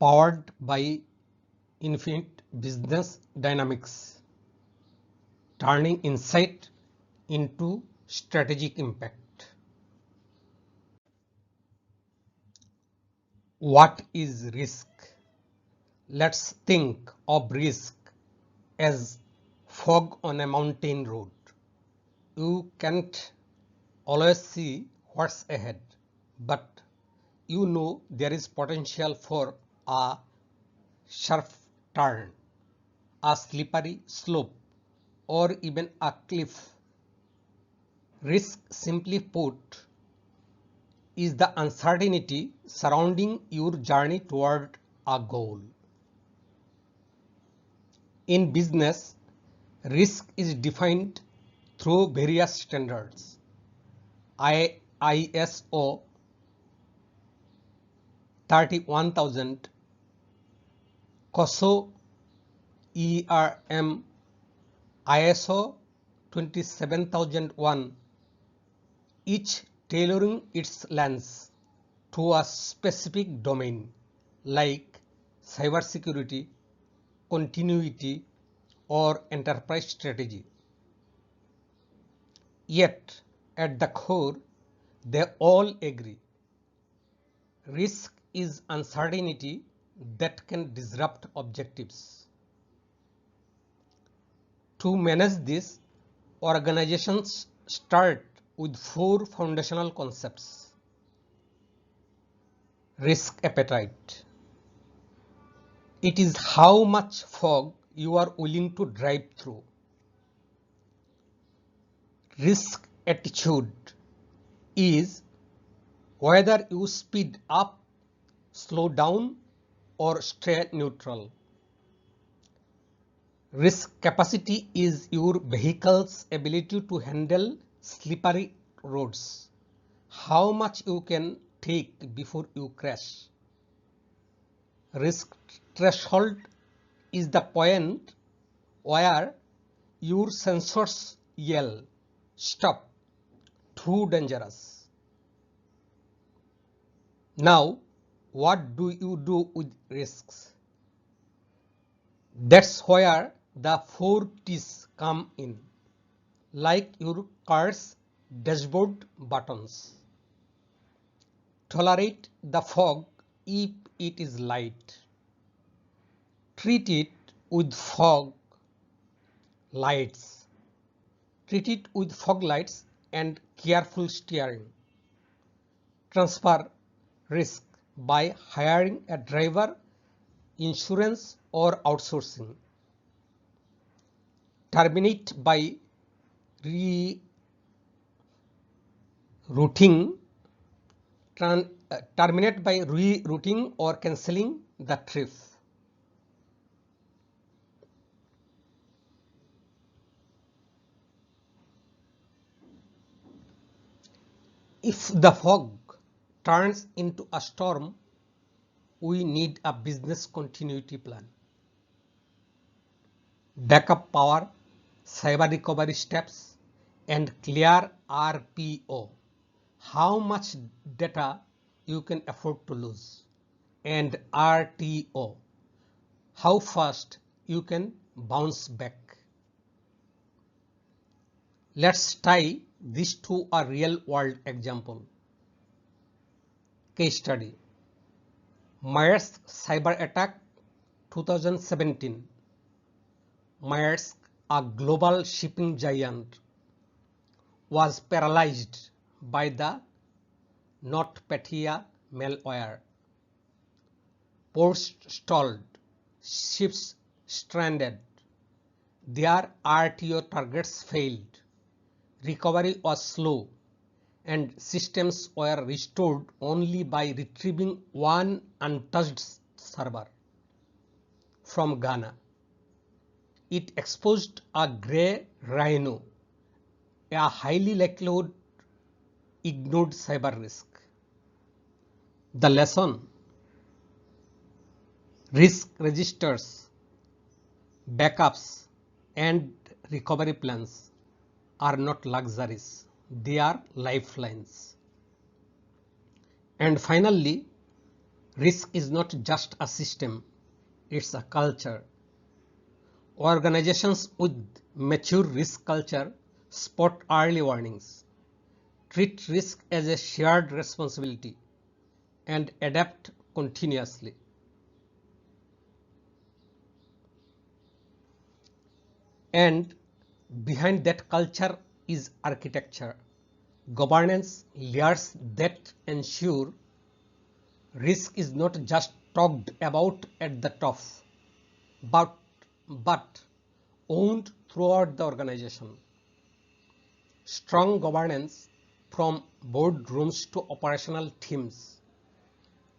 powered by infinite business dynamics, turning insight into strategic impact. What is risk? Let's think of risk as fog on a mountain road. You can't always see what's ahead, but you know there is potential for a sharp turn, a slippery slope, or even a cliff. Risk, simply put, is the uncertainty surrounding your journey toward a goal. In business, risk is defined through various standards. ISO 31000, COSO ERM, ISO 27001, each tailoring its lens to a specific domain like cybersecurity, continuity, or enterprise strategy. Yet, at the core, they all agree. Risk is uncertainty that can disrupt objectives. To manage this, organizations start with 4 foundational concepts. Risk appetite. It is how much fog you are willing to drive through. Risk attitude is whether you speed up, slow down, or stay neutral. Risk capacity is your vehicle's ability to handle slippery roads, how much you can take before you crash. Risk threshold is the point where your sensors yell, "Stop, too dangerous." Now, what do you do with risks? That's where the 4 T's come in, like your car's dashboard buttons. Tolerate the fog if it is light. Treat it with fog lights. Treat it with fog lights and careful steering. Transfer risk by hiring a driver, insurance, or outsourcing. Terminate by rerouting or cancelling the trip. If the fog turns into a storm, we need a business continuity plan. Backup power, cyber recovery steps, and clear RPO. How much data you can afford to lose, and RTO. How fast you can bounce back. Let's tie this to a real world example. Case study. Maersk Cyberattack 2017. Maersk, a global shipping giant, was paralyzed by the NotPetya malware. Ports stalled, ships stranded, their RTO targets failed, recovery was slow, and systems were restored only by retrieving one untouched server from Ghana. It exposed a grey rhino, a highly likelihood ignored cyber risk. The lesson: risk registers, backups, and recovery plans are not luxuries, they are lifelines. And finally, Risk is not just a system, it's a culture. Organizations with mature risk culture spot early warnings, treat risk as a shared responsibility, and adapt continuously. And behind that culture is architecture, governance layers that ensure risk is not just talked about at the top, but, but owned throughout the organization. Strong governance from boardrooms to operational teams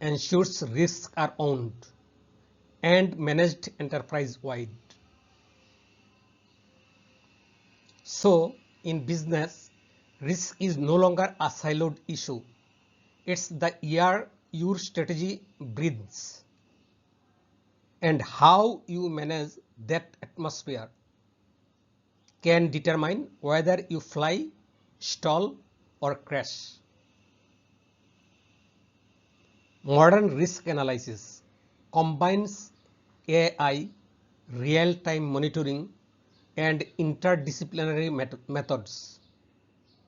ensures risks are owned and managed enterprise-wide. So, in business, risk is no longer a siloed issue. It's the air your strategy breathes and how you manage that atmosphere can determine whether you fly, stall, or crash. Modern risk analysis combines AI, real-time monitoring, and interdisciplinary methods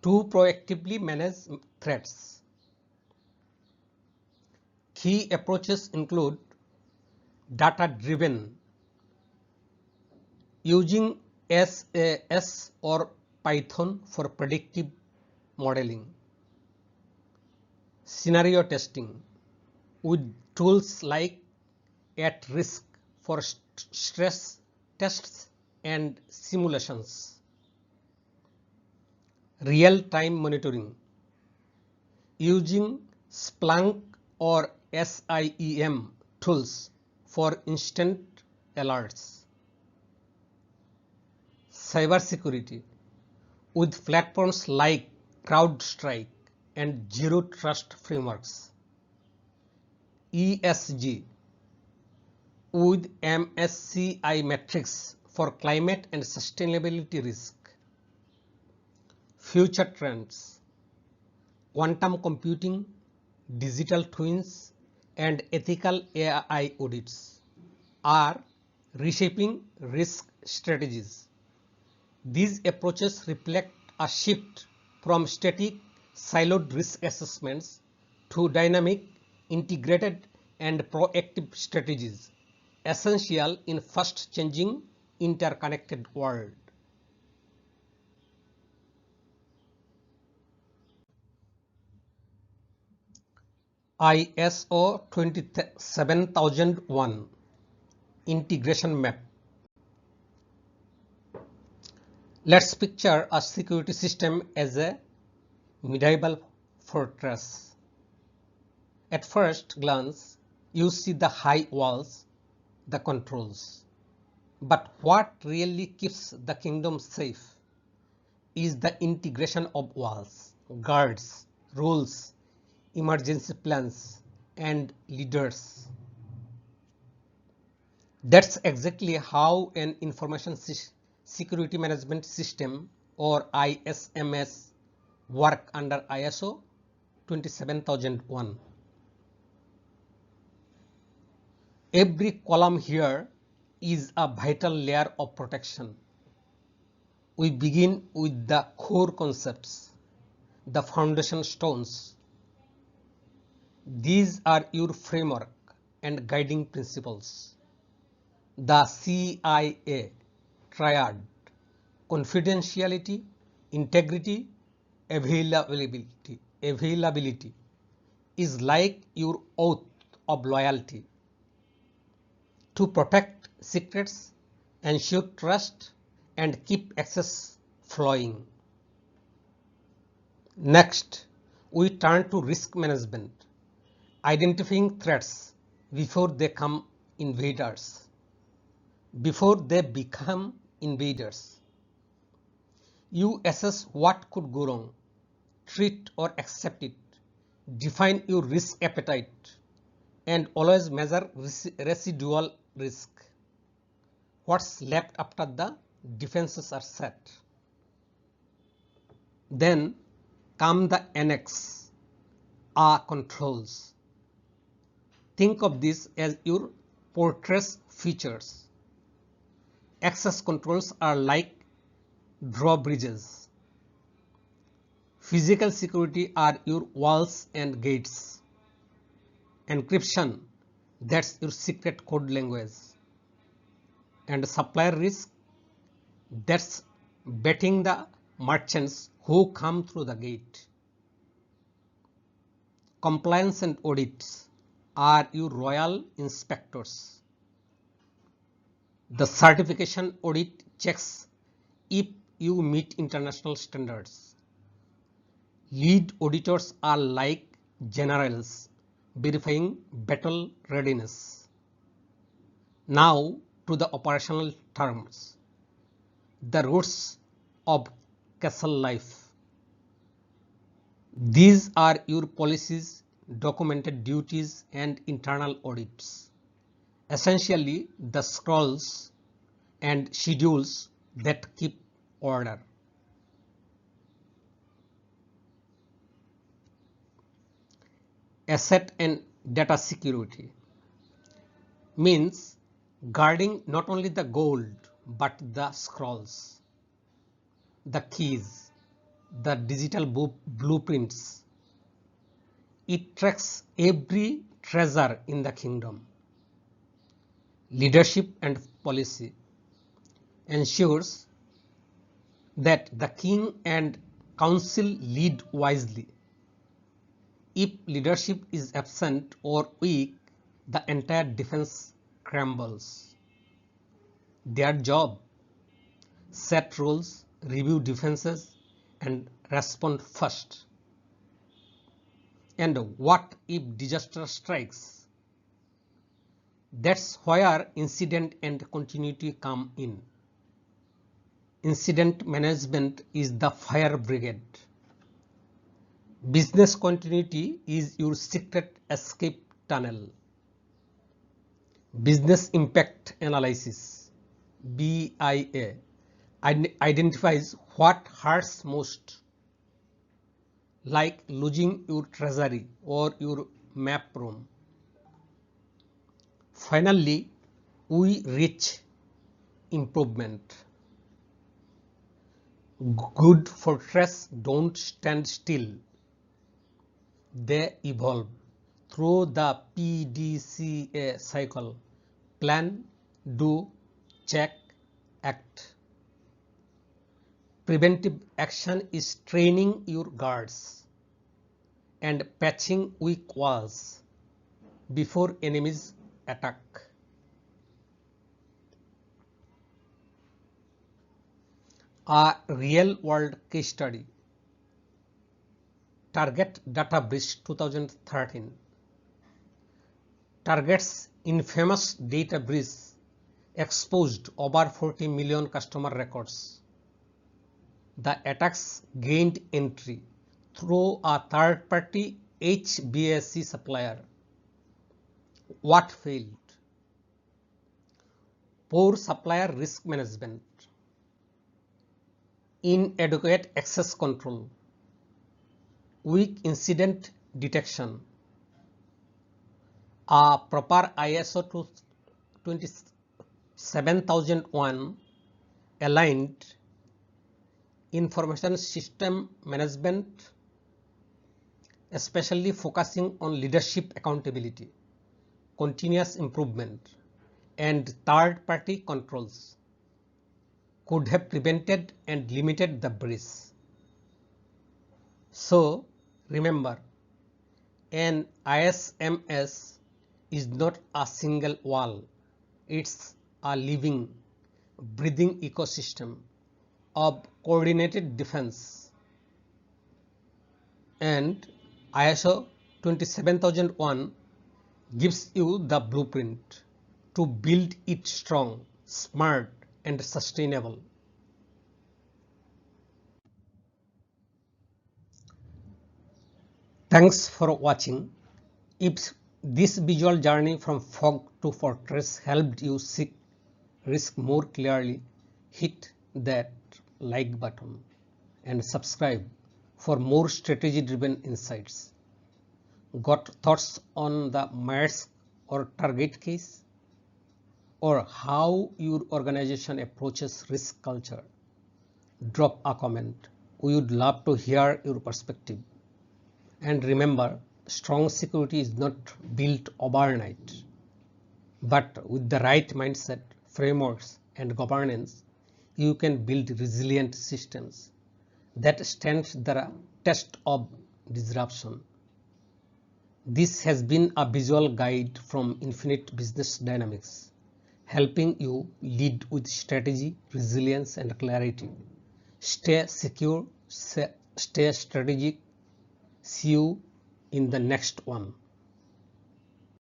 to proactively manage threats. Key approaches include data-driven, using SAS or Python for predictive modeling, scenario testing with tools like At Risk for stress tests and simulations, real-time monitoring using Splunk or SIEM tools for instant alerts, cybersecurity with platforms like CrowdStrike and Zero Trust frameworks, ESG with MSCI metrics for climate and sustainability risk, future trends, quantum computing, digital twins, and ethical AI audits are reshaping risk strategies. These approaches reflect a shift from static, siloed risk assessments to dynamic, integrated, and proactive strategies, essential in fast-changing, interconnected world. ISO 27001 Integration Map. Let's picture a security system as a medieval fortress. At first glance, you see the high walls, the controls. But what really keeps the kingdom safe is the integration of walls, guards, rules, emergency plans, and leaders. That's exactly how an information security management system or ISMS work under ISO 27001. Every column here is a vital layer of protection. We begin with the core concepts, the foundation stones. These are your framework and guiding principles. The CIA Triad: confidentiality, integrity, availability is like your oath of loyalty. To protect secrets, ensure trust, and keep access flowing. Next, we turn to risk management, identifying threats before they become invaders. You assess what could go wrong, treat or accept it, define your risk appetite, and always measure residual risk. What's left after the defenses are set? Then come the Annex, controls. Think of this as your fortress features. Access controls are like drawbridges. Physical security are your walls and gates. Encryption, that's your secret code language. And supplier risk, that's betting the merchants who come through the gate. Compliance and audits are your royal inspectors. The certification audit checks if you meet international standards. Lead auditors are like generals verifying battle readiness. Now to the operational terms. The roots of castle life. These are your policies, documented duties and internal audits. Essentially the scrolls and schedules that keep order. Asset and data security means guarding not only the gold but the scrolls, the keys, the digital blueprints. It tracks every treasure in the kingdom. Leadership and policy ensures that the king and council lead wisely. If leadership is absent or weak, the entire defense crumbles. Their job: set rules, review defenses and respond first. And what if disaster strikes? That's where incident and continuity come in. Incident management is the fire brigade. Business continuity is your secret escape tunnel. Business impact analysis (BIA) identifies what hurts most, like losing your treasury or your map room. Finally, we reach improvement. Good fortresses don't stand still. They evolve through the PDCA cycle: plan, do, check, act. Preventive action is training your guards and patching weak walls before enemies attack. A real-world case study. Target data breach 2013. Target's infamous data breach exposed over 40 million customer records. The attacks gained entry through a third-party HBAC supplier. What failed? Poor supplier risk management, inadequate access control, weak incident detection. A proper ISO 27001 aligned information system management, especially focusing on leadership accountability, continuous improvement, and third-party controls, could have prevented and limited the breach. So remember, an ISMS is not a single wall. It's a living, breathing ecosystem of coordinated defense. And ISO 27001 gives you the blueprint to build it strong, smart, and sustainable. Thanks for watching. If this visual journey from fog to fortress helped you see risk more clearly, hit that like button and subscribe for more strategy-driven insights. Got thoughts on the Maersk or target case, or how your organization approaches risk culture, drop a comment. We would love to hear your perspective. And remember, strong security is not built overnight, but with the right mindset, frameworks, and governance, you can build resilient systems that stand the test of disruption. This has been a visual guide from Infinite Business Dynamics, helping you lead with strategy, resilience, and clarity. Stay secure, stay strategic. See you in the next one.